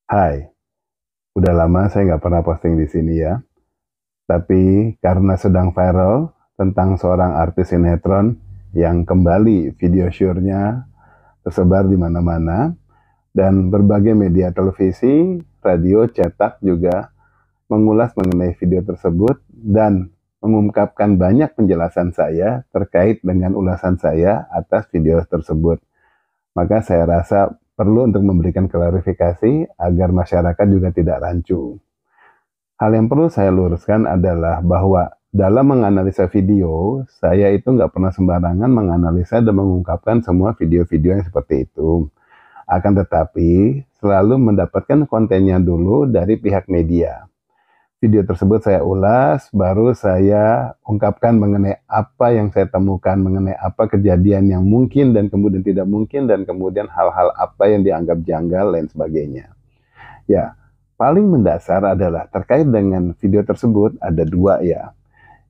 Hai, udah lama saya nggak pernah posting di sini ya. Tapi karena sedang viral tentang seorang artis sinetron yang kembali video syurnya tersebar di mana-mana dan berbagai media televisi, radio, cetak juga mengulas mengenai video tersebut dan mengungkapkan banyak penjelasan saya terkait dengan ulasan saya atas video tersebut. Maka saya rasa perlu untuk memberikan klarifikasi agar masyarakat juga tidak rancu. Hal yang perlu saya luruskan adalah bahwa dalam menganalisa video, saya itu nggak pernah sembarangan menganalisa dan mengungkapkan semua video-video yang seperti itu. Akan tetapi, selalu mendapatkan kontennya dulu dari pihak media. Video tersebut saya ulas, baru saya ungkapkan mengenai apa yang saya temukan, mengenai apa kejadian yang mungkin dan kemudian tidak mungkin, dan kemudian hal-hal apa yang dianggap janggal, dan sebagainya. Ya, paling mendasar adalah terkait dengan video tersebut ada dua ya.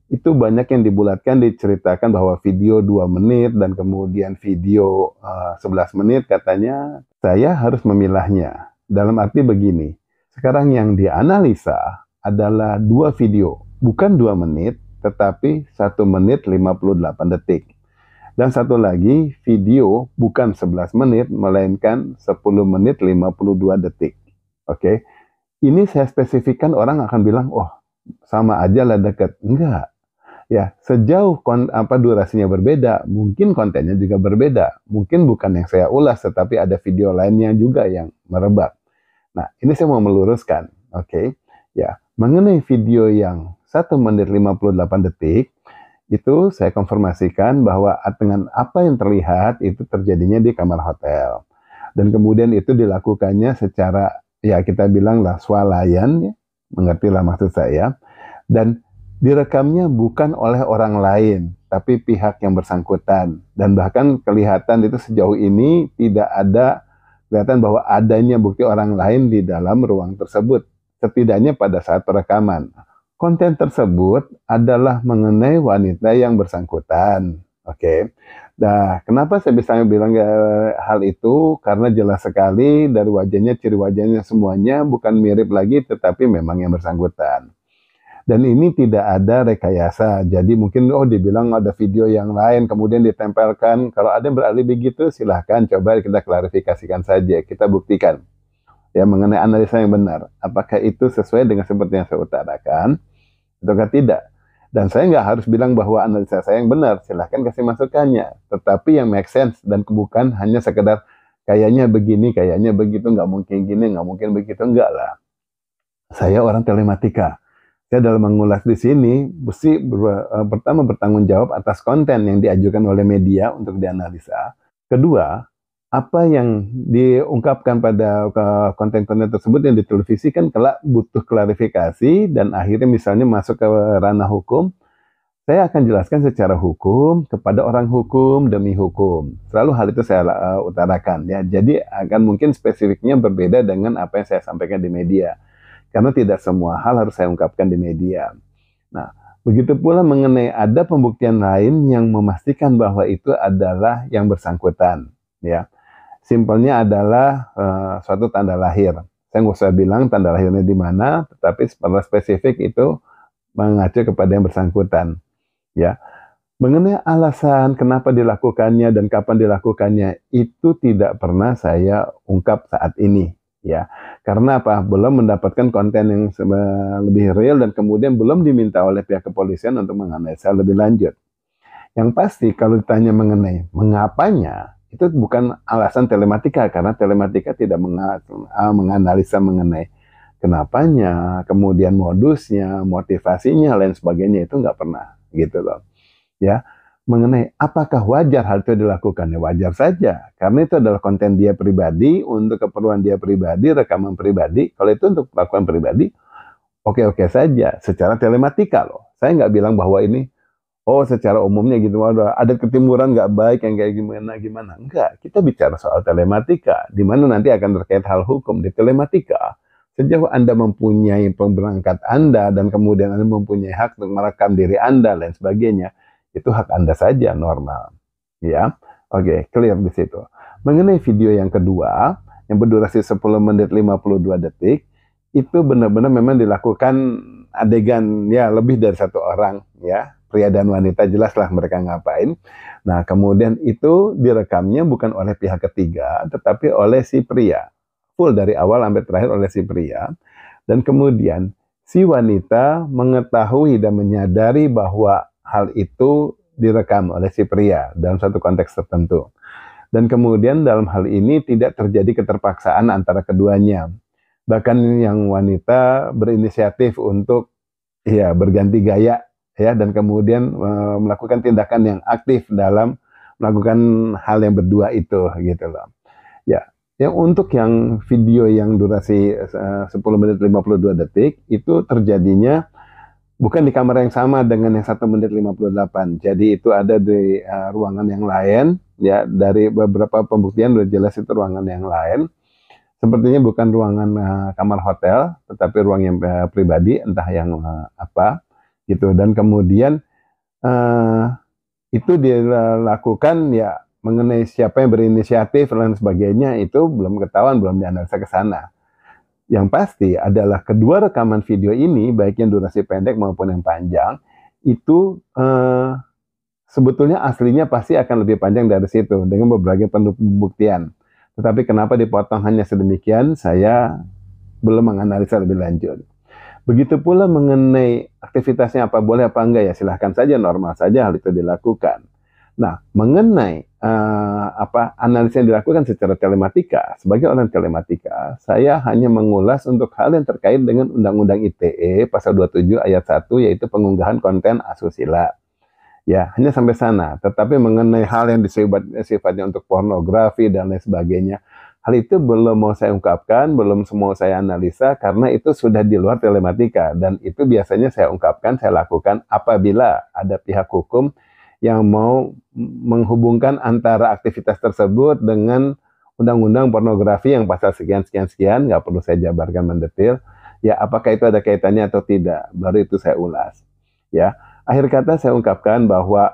Itu banyak yang dibulatkan, diceritakan bahwa video 2 menit dan kemudian video 11 menit katanya. Saya harus memilahnya. Dalam arti begini, sekarang yang dianalisa adalah 2 video, bukan 2 menit, tetapi 1 menit 58 detik. Dan satu lagi video bukan 11 menit, melainkan 10 menit 52 detik. Oke, ini saya spesifikkan, orang akan bilang, oh sama aja lah dekat. Enggak. Ya, sejauh durasinya berbeda, mungkin kontennya juga berbeda. Mungkin bukan yang saya ulas, tetapi ada video lainnya juga yang merebak. Nah, ini saya mau meluruskan. Oke. Ya, mengenai video yang 1 menit 58 detik, itu saya konfirmasikan bahwa dengan apa yang terlihat itu terjadinya di kamar hotel. Dan kemudian itu dilakukannya secara, ya kita bilanglah swalayan, ya, mengertilah maksud saya, dan direkamnya bukan oleh orang lain, tapi pihak yang bersangkutan. Dan bahkan kelihatan itu sejauh ini tidak ada kelihatan bahwa adanya bukti orang lain di dalam ruang tersebut, setidaknya pada saat perekaman. Konten tersebut adalah mengenai wanita yang bersangkutan. Oke. Nah, kenapa saya bisa bilang hal itu? Karena jelas sekali dari wajahnya, ciri wajahnya semuanya bukan mirip lagi, tetapi memang yang bersangkutan. Dan ini tidak ada rekayasa. Jadi mungkin dibilang ada video yang lain kemudian ditempelkan. Kalau ada yang beralih begitu, silahkan coba kita klarifikasikan saja, kita buktikan ya mengenai analisa yang benar. Apakah itu sesuai dengan seperti yang saya utarakan ataukah tidak? Dan saya nggak harus bilang bahwa analisa saya yang benar, silahkan kasih masukannya. Tetapi yang make sense dan bukan hanya sekedar kayaknya begini, kayaknya begitu, nggak mungkin gini, nggak mungkin begitu, enggak lah. Saya orang telematika. Saya dalam mengulas di sini, mesti pertama bertanggung jawab atas konten yang diajukan oleh media untuk dianalisa. Kedua, apa yang diungkapkan pada konten-konten tersebut yang ditelevisikan kelak butuh klarifikasi dan akhirnya misalnya masuk ke ranah hukum, saya akan jelaskan secara hukum kepada orang hukum demi hukum. Selalu hal itu saya utarakan ya. Jadi akan mungkin spesifiknya berbeda dengan apa yang saya sampaikan di media. Karena tidak semua hal harus saya ungkapkan di media. Nah, begitu pula mengenai ada pembuktian lain yang memastikan bahwa itu adalah yang bersangkutan. Ya, simpelnya adalah suatu tanda lahir. Saya nggak usah bilang tanda lahirnya di mana, tetapi pada spesifik itu mengacu kepada yang bersangkutan. Ya, mengenai alasan kenapa dilakukannya dan kapan dilakukannya itu tidak pernah saya ungkap saat ini. Ya, karena apa? Belum mendapatkan konten yang lebih real dan kemudian belum diminta oleh pihak kepolisian untuk menganalisa lebih lanjut. Yang pasti kalau ditanya mengenai mengapanya, itu bukan alasan telematika karena telematika tidak menganalisa mengenai kenapanya, kemudian modusnya, motivasinya, lain sebagainya itu nggak pernah gitu loh. Ya, mengenai apakah wajar hal itu dilakukan, ya wajar saja karena itu adalah konten dia pribadi untuk keperluan dia pribadi, rekaman pribadi. Kalau itu untuk lakukan pribadi, oke-oke saja secara telematika loh. Saya nggak bilang bahwa ini secara umumnya gitu ada ketimuran nggak baik yang kayak gimana, enggak. Kita bicara soal telematika di mana nanti akan terkait hal hukum di telematika. Sejauh Anda mempunyai pemberangkat Anda dan kemudian Anda mempunyai hak untuk merekam diri Anda dan sebagainya, itu hak Anda saja normal. Ya, oke, clear di situ. Mengenai video yang kedua, yang berdurasi 10 menit 52 detik, itu benar-benar memang dilakukan adegan ya lebih dari satu orang ya, pria dan wanita jelaslah mereka ngapain. Nah, kemudian itu direkamnya bukan oleh pihak ketiga, tetapi oleh si pria. Full dari awal sampai terakhir oleh si pria. Dan kemudian si wanita mengetahui dan menyadari bahwa hal itu direkam oleh si pria dalam satu konteks tertentu. Dan kemudian dalam hal ini tidak terjadi keterpaksaan antara keduanya. Bahkan yang wanita berinisiatif untuk ya berganti gaya ya, dan kemudian melakukan tindakan yang aktif dalam melakukan hal yang berdua itu gitu loh. Ya, yang untuk yang video yang durasi 10 menit 52 detik itu terjadinya bukan di kamar yang sama dengan yang 1 menit 58. Jadi itu ada di ruangan yang lain ya, dari beberapa pembuktian sudah jelas itu ruangan yang lain. Sepertinya bukan ruangan kamar hotel, tetapi ruang yang pribadi, entah yang apa gitu. Dan kemudian itu dilakukan ya mengenai siapa yang berinisiatif dan sebagainya itu belum ketahuan, belum dianalisa ke sana. Yang pasti adalah kedua rekaman video ini, baik yang durasi pendek maupun yang panjang, itu sebetulnya aslinya pasti akan lebih panjang dari situ dengan berbagai pembuktian. Tetapi kenapa dipotong hanya sedemikian, saya belum menganalisa lebih lanjut. Begitu pula mengenai aktivitasnya apa boleh apa enggak, ya silahkan saja, normal saja hal itu dilakukan. Nah, mengenai analisa yang dilakukan secara telematika, sebagai orang telematika, saya hanya mengulas untuk hal yang terkait dengan Undang-Undang ITE pasal 27 ayat 1, yaitu pengunggahan konten asusila. Ya, hanya sampai sana. Tetapi mengenai hal yang sifatnya untuk pornografi dan lain sebagainya, hal itu belum mau saya ungkapkan, belum mau saya analisa, karena itu sudah di luar telematika. Dan itu biasanya saya ungkapkan, saya lakukan apabila ada pihak hukum yang mau menghubungkan antara aktivitas tersebut dengan undang-undang pornografi yang pasal sekian-sekian-sekian, nggak perlu saya jabarkan mendetail, ya apakah itu ada kaitannya atau tidak, baru itu saya ulas. Ya, akhir kata saya ungkapkan bahwa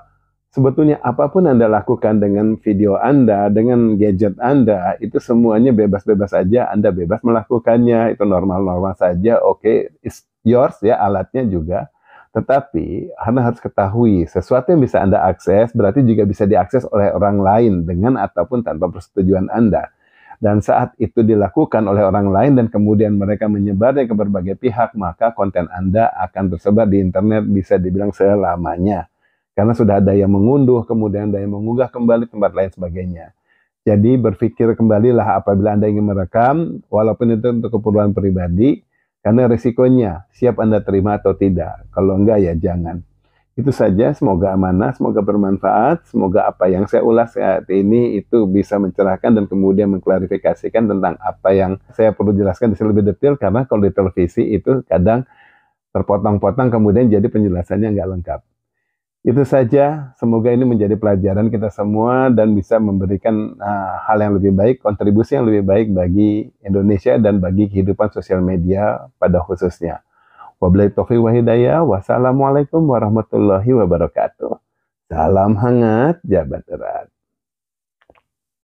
sebetulnya apapun Anda lakukan dengan video Anda, dengan gadget Anda, itu semuanya bebas-bebas saja, Anda bebas melakukannya, itu normal-normal saja, oke, it's yours ya, alatnya juga. Tetapi Anda harus ketahui, sesuatu yang bisa Anda akses berarti juga bisa diakses oleh orang lain dengan ataupun tanpa persetujuan Anda. Dan saat itu dilakukan oleh orang lain dan kemudian mereka menyebarnya ke berbagai pihak, maka konten Anda akan tersebar di internet bisa dibilang selamanya. Karena sudah ada yang mengunduh, kemudian ada yang mengunggah kembali tempat lain sebagainya. Jadi berpikir kembalilah apabila Anda ingin merekam, walaupun itu untuk keperluan pribadi, karena risikonya siap Anda terima atau tidak. Kalau enggak ya jangan. Itu saja, semoga amanah, semoga bermanfaat, semoga apa yang saya ulas saat ini itu bisa mencerahkan dan kemudian mengklarifikasikan tentang apa yang saya perlu jelaskan lebih detail, karena kalau di televisi itu kadang terpotong-potong kemudian jadi penjelasannya nggak lengkap. Itu saja, semoga ini menjadi pelajaran kita semua dan bisa memberikan hal yang lebih baik, kontribusi yang lebih baik bagi Indonesia dan bagi kehidupan sosial media pada khususnya. Wabillahi taufiq wa hidayah. Wassalamualaikum warahmatullahi wabarakatuh. Salam hangat, jabat erat.